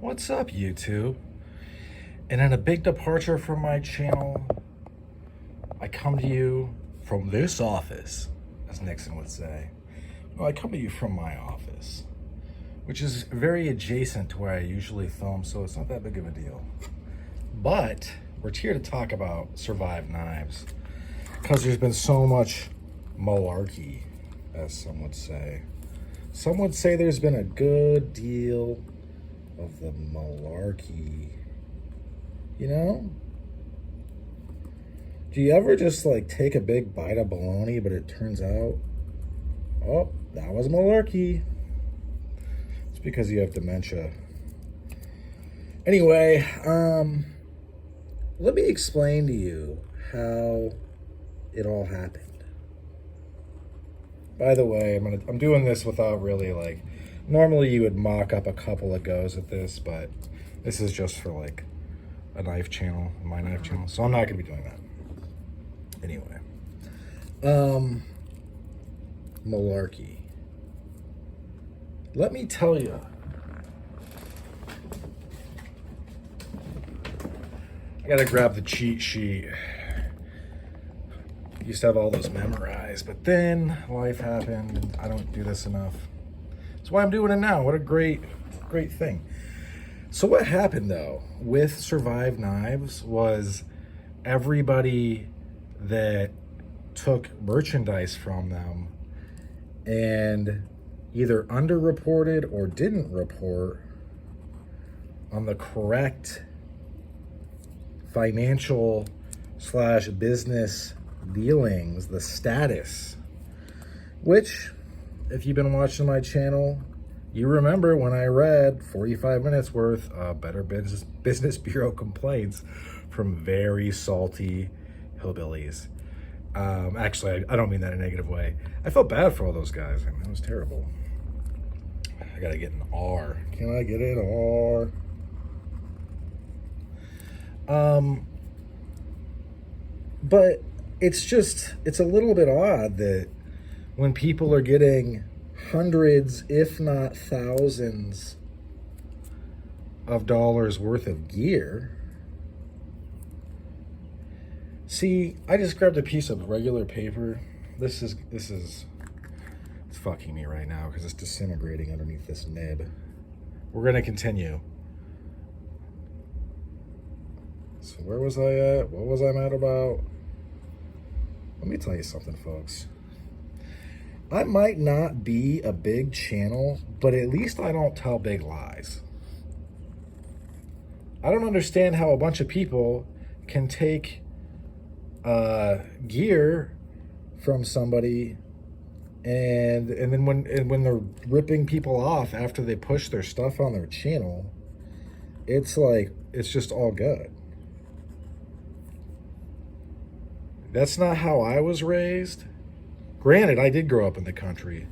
What's up, YouTube? And in a big departure from my channel, I come to you from this office, as Nixon would say. Well, I come to you from my office, which is very adjacent to where I usually film, so it's not that big of a deal. But we're here to talk about Survive Knives, because there's been so much malarkey, as some would say. Some would say there's been a good deal of the malarkey. You know? Do you ever just like take a big bite of bologna, but it turns out, oh, that was malarkey? It's because you have dementia. Anyway, let me explain to you how it all happened. By the way, I'm doing this without really like, normally you would mock up a couple of goes at this, but this is just for like a knife channel, my knife channel, so I'm not gonna be doing that. Anyway, malarkey. Let me tell you, I gotta grab the cheat sheet. Used to have all those memorized, but then life happened and I don't do this enough. That's why I'm doing it now. What a great thing. So what happened though with Survive Knives was everybody that took merchandise from them and either underreported or didn't report on the correct financial / business dealings, the status, which if you've been watching my channel, you remember when I read 45 minutes worth of Better Business Bureau complaints from very salty hillbillies. Actually, I don't mean that in a negative way. I felt bad for all those guys. I mean, it was terrible. I gotta get an R. Can I get an R? But it's a little bit odd that when people are getting hundreds, if not thousands of dollars worth of gear. See, I just grabbed a piece of regular paper. This is it's fucking me right now because it's disintegrating underneath this nib. We're gonna continue. So where was I at? What was I mad about? Let me tell you something, folks. I might not be a big channel, but at least I don't tell big lies. I don't understand how a bunch of people can take gear from somebody and then when they're ripping people off after they push their stuff on their channel, it's like, it's just all good. That's not how I was raised. Granted, I did grow up in the country.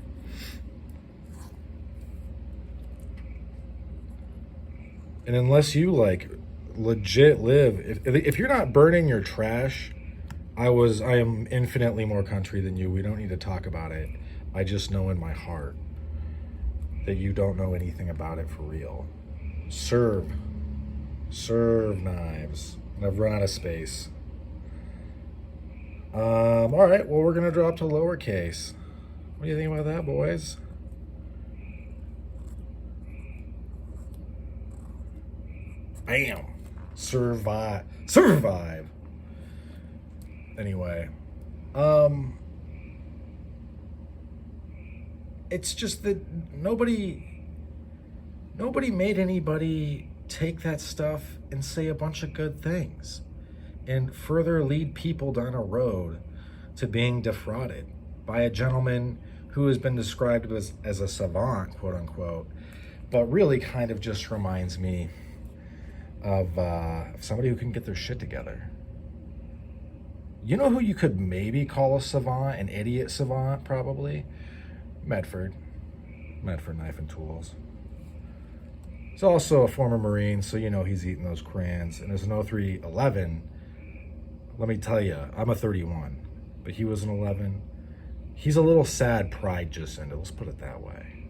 And unless you like legit live, if you're not burning your trash, I am infinitely more country than you. We don't need to talk about it. I just know in my heart that you don't know anything about it for real. Serve knives. And I've run out of space. All right, well, we're gonna drop to lowercase. What do you think about that, boys? Bam. Survive. Anyway, it's just that nobody made anybody take that stuff and say a bunch of good things and further lead people down a road to being defrauded by a gentleman who has been described as a savant, quote unquote, but really kind of just reminds me of somebody who can get their shit together. You know who you could maybe call a savant, an idiot savant, probably? Medford Knife and Tools. He's also a former Marine, so you know he's eating those crayons. And there's an 0311. Let me tell you, I'm a 31, but he was an 11. He's a little sad pride just ended, let's put it that way.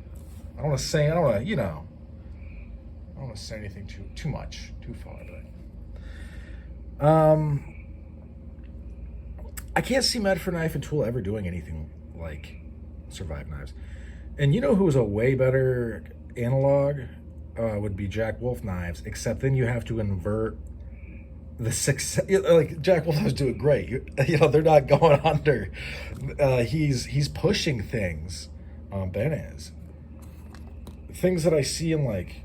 I don't want to, want to say anything too far, but I can't see Medford Knife and Tool ever doing anything like Survive Knives. And you know who's a way better analog would be Jack Wolf Knives, except then you have to invert the success. Like Jack Wolf Knives do it great. You know, they're not going under. He's pushing things. Ben is. Things that I see in like,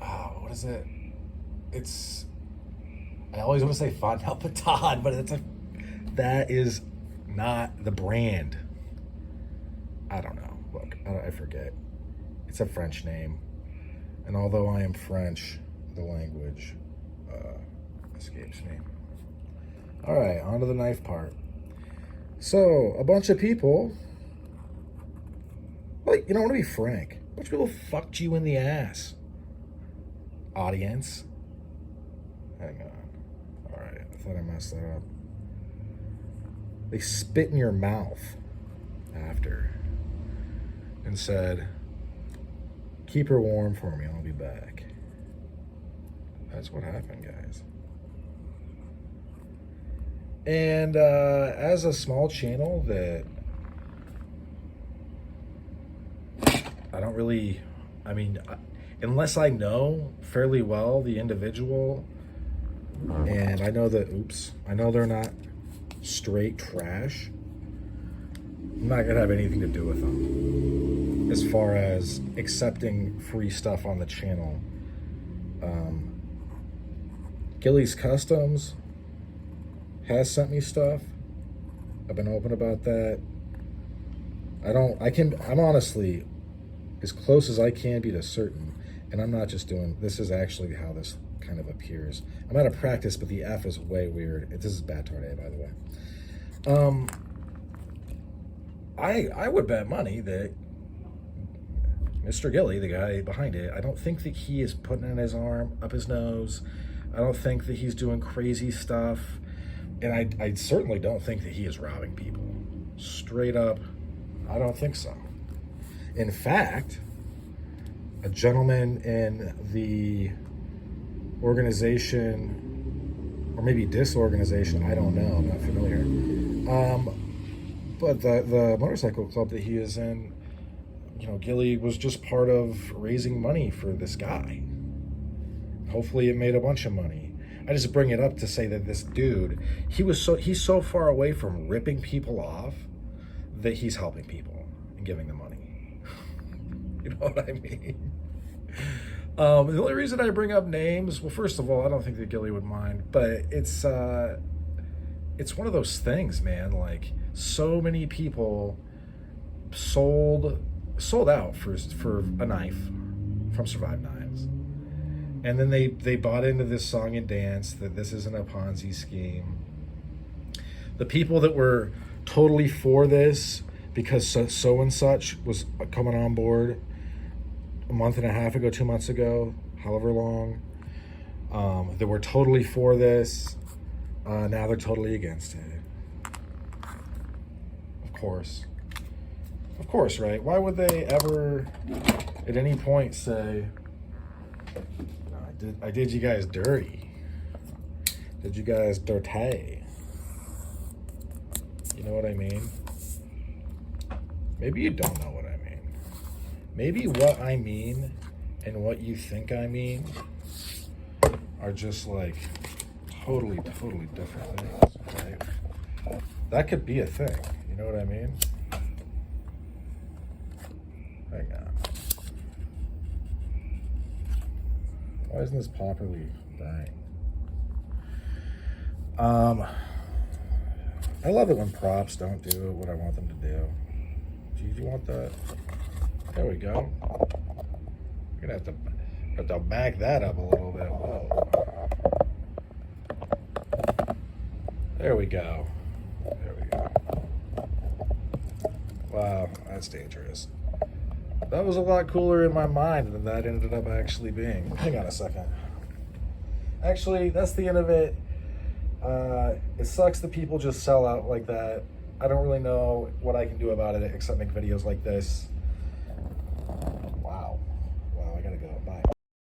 oh, what is it? I always want to say Fontenelle Baton, but that is not the brand. I don't know. Look, I forget. It's a French name. And although I am French, the language escapes me. All right, on to the knife part. So, a bunch of people, like, you know, I want to be frank. A bunch of people fucked you in the ass. Audience. Hang on. All right, I thought I messed that up. They spit in your mouth after and said, keep her warm for me, I'll be back. That's what happened, guys. And as a small channel that I don't really, unless I know fairly well the individual, and I know they're not straight trash, I'm not gonna have anything to do with them as far as accepting free stuff on the channel. Gilly's Customs has sent me stuff. I've been open about that. I'm honestly as close as I can be to certain, and I'm not just doing, this is actually how this kind of appears. I'm out of practice, but the F is way weird. This is bad Tarday, by the way. I would bet money that Mr. Gilly, the guy behind it, I don't think that he is putting in his arm up his nose. I don't think that he's doing crazy stuff. And I certainly don't think that he is robbing people. Straight up, I don't think so. In fact, a gentleman in the organization, or maybe disorganization, I don't know, I'm not familiar. But the motorcycle club that he is in, you know, Gilly was just part of raising money for this guy. Hopefully it made a bunch of money. I just bring it up to say that this dude, he's so far away from ripping people off that he's helping people and giving them money. You know what I mean? The only reason I bring up names, well, first of all, I don't think that Gilly would mind, but it's one of those things, man. Like, so many people sold out for a knife from Survive Knives. And then they bought into this song and dance that this isn't a Ponzi scheme. The people that were totally for this because so and such was coming on board a month and a half ago, 2 months ago, however long, that were totally for this, now they're totally against it. Of course, right? Why would they ever at any point say, I did you guys dirty? Did you guys dirty? You know what I mean? Maybe you don't know what I mean. Maybe what I mean and what you think I mean are just like totally different things, right? That could be a thing. You know what I mean? Hang on. Why isn't this properly dying? I love it when props don't do what I want them to do. Do you want that? There we go. You're gonna have to back that up a little bit. Whoa. There we go. Wow, that's dangerous. That was a lot cooler in my mind than that ended up actually being. Hang on a second. Actually, that's the end of it. It sucks that people just sell out like that. I don't really know what I can do about it except make videos like this.